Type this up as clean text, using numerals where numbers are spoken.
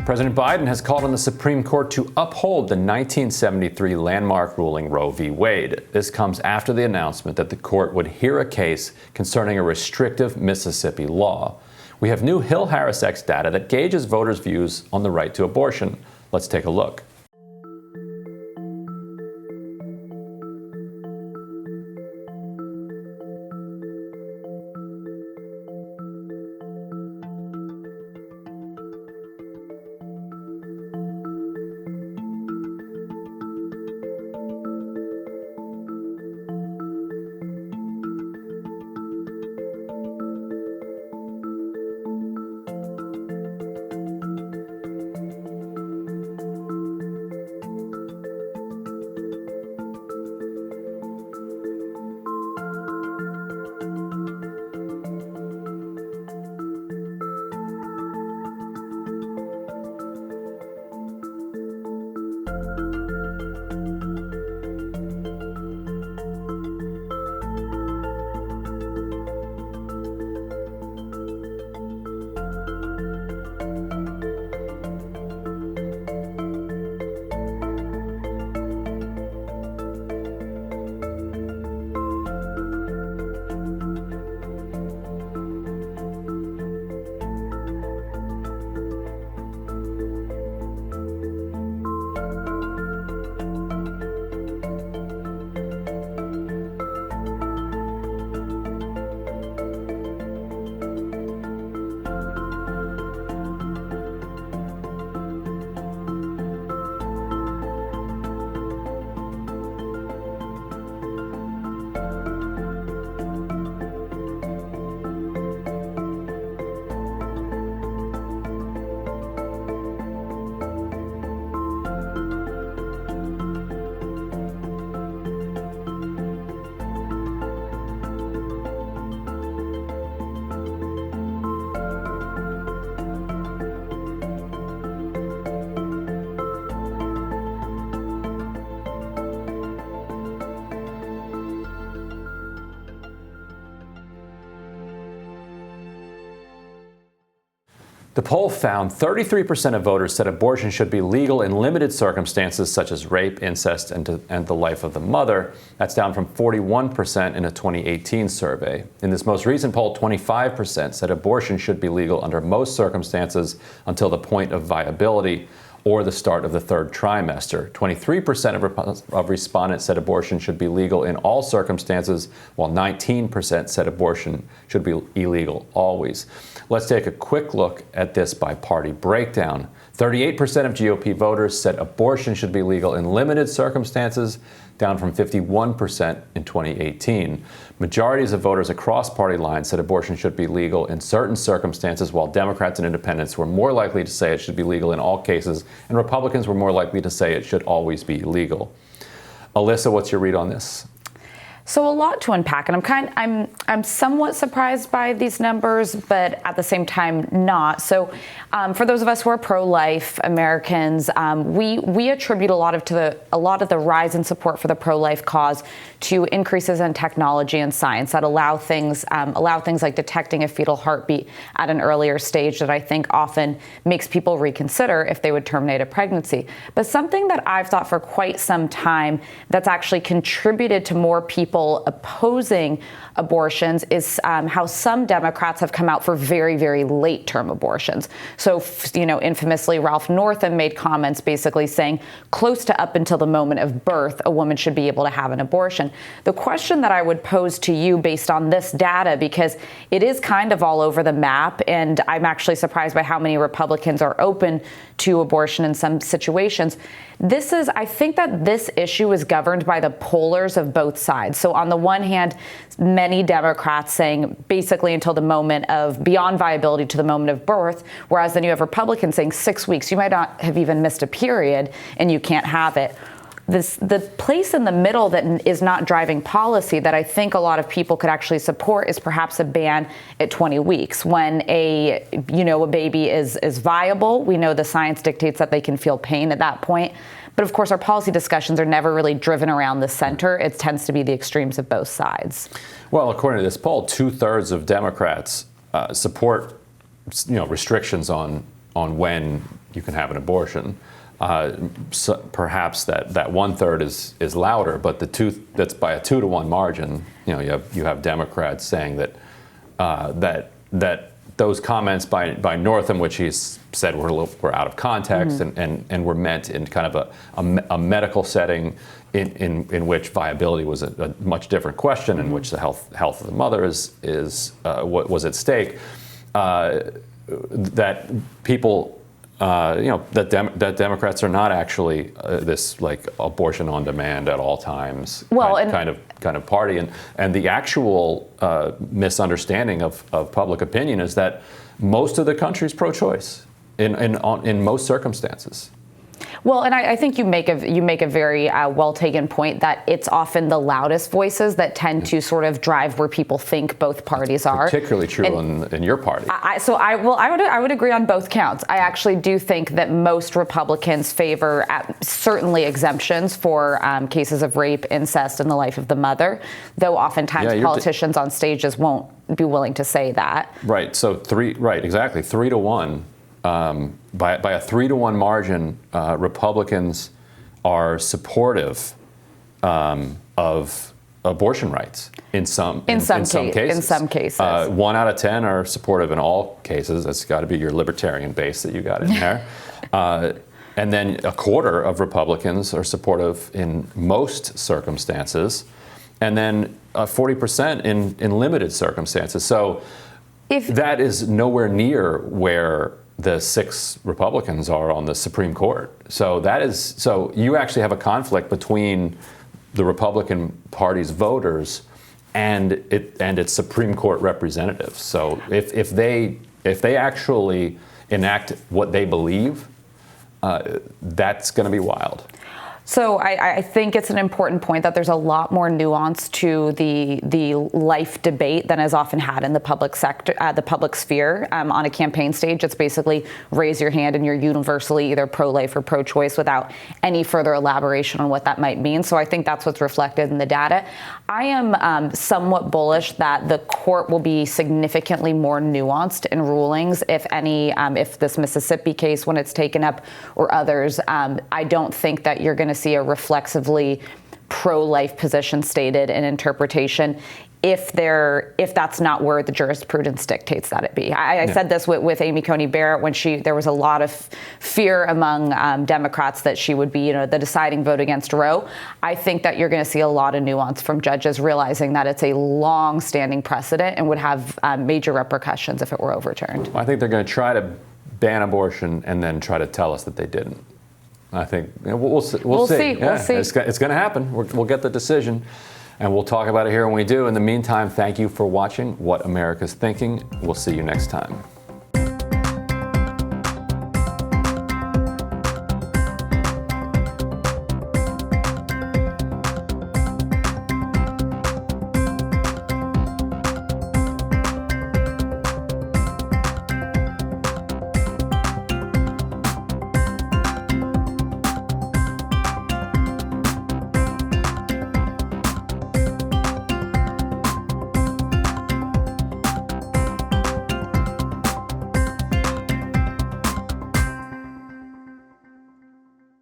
President Biden has called on the Supreme Court to uphold the 1973 landmark ruling Roe v. Wade. This comes after the announcement that the court would hear a case concerning a restrictive Mississippi law. We have new HarrisX data that gauges voters' views on the right to abortion. Let's take a look. The poll found 33% of voters said abortion should be legal in limited circumstances such as rape, incest, and the life of the mother. That's down from 41% in a 2018 survey. In this most recent poll, 25% said abortion should be legal under most circumstances until the point of viability or the start of the third trimester. 23% of respondents said abortion should be legal in all circumstances, while 19% said abortion should be illegal always. Let's take a quick look at this by party breakdown. 38% of GOP voters said abortion should be legal in limited circumstances, down from 51% in 2018. Majorities of voters across party lines said abortion should be legal in certain circumstances, while Democrats and independents were more likely to say it should be legal in all cases, and Republicans were more likely to say it should always be legal. Alyssa, what's your read on this? So a lot to unpack, and I'm somewhat surprised by these numbers, but at the same time not. So for those of us who are pro-life Americans, we attribute a lot of the rise in support for the pro-life cause to increases in technology and science that allow things like detecting a fetal heartbeat at an earlier stage that I think often makes people reconsider if they would terminate a pregnancy. But something that I've thought for quite some time that's actually contributed to more people opposing abortions is how some Democrats have come out for very, very late-term abortions. So, infamously, Ralph Northam made comments basically saying close to up until the moment of birth, a woman should be able to have an abortion. The question that I would pose to you based on this data, because it is kind of all over the map, and I'm actually surprised by how many Republicans are open to abortion in some situations. I think that this issue is governed by the pollers of both sides. So on the one hand, many Democrats saying basically until the moment of beyond viability to the moment of birth, whereas then you have Republicans saying 6 weeks. You might not have even missed a period and you can't have it. The place in the middle that is not driving policy that I think a lot of people could actually support is perhaps a ban at 20 weeks when a baby is viable. We know the science dictates that they can feel pain at that point. But of course, our policy discussions are never really driven around the center. It tends to be the extremes of both sides. Well, according to this poll, 2/3 of Democrats support restrictions on on when you can have an abortion. So perhaps that 1/3 is louder, but that's by a 2-to-1 margin. You have Democrats saying that those comments by Northam, which he's said were out of context and were meant in kind of a medical setting in which viability was a much different question, in which the health of the mother what was at stake. That people. That Democrats are not actually this like abortion on demand at all times kind of party, and the actual misunderstanding of public opinion is that most of the country is pro-choice in most circumstances. Well, and I think you make a very well taken point that it's often the loudest voices that tend to sort of drive where people think both parties are. Particularly true in your party. I would agree on both counts. I actually do think that most Republicans favor certainly exemptions for cases of rape, incest, and the life of the mother, though oftentimes politicians on stages won't be willing to say that. Right. So 3-to-1. By a 3-to-1 margin, Republicans are supportive of abortion rights in some cases. In some cases, 1 out of 10 are supportive in all cases. That's got to be your libertarian base that you got in there. And then 1/4 of Republicans are supportive in most circumstances, and then 40% in limited circumstances. So that is nowhere near where the 6 Republicans are on the Supreme Court. So you actually have a conflict between the Republican Party's voters and its Supreme Court representatives. So if they actually enact what they believe, that's going to be wild. So I think it's an important point that there's a lot more nuance to the life debate than is often had in the public sector, the public sphere. On a campaign stage, it's basically raise your hand and you're universally either pro-life or pro-choice without any further elaboration on what that might mean. So I think that's what's reflected in the data. I am somewhat bullish that the court will be significantly more nuanced in rulings, if any, if this Mississippi case, when it's taken up, or others. I don't think that you're going to see a reflexively pro-life position stated in interpretation if that's not where the jurisprudence dictates that it be. I said this with Amy Coney Barrett when there was a lot of fear among Democrats that she would be, the deciding vote against Roe. I think that you're going to see a lot of nuance from judges realizing that it's a long-standing precedent and would have major repercussions if it were overturned. I think they're going to try to ban abortion and then try to tell us that they didn't. I think we'll see. We'll see. It's going to happen. We'll get the decision, and we'll talk about it here when we do. In the meantime, thank you for watching What America's Thinking. We'll see you next time.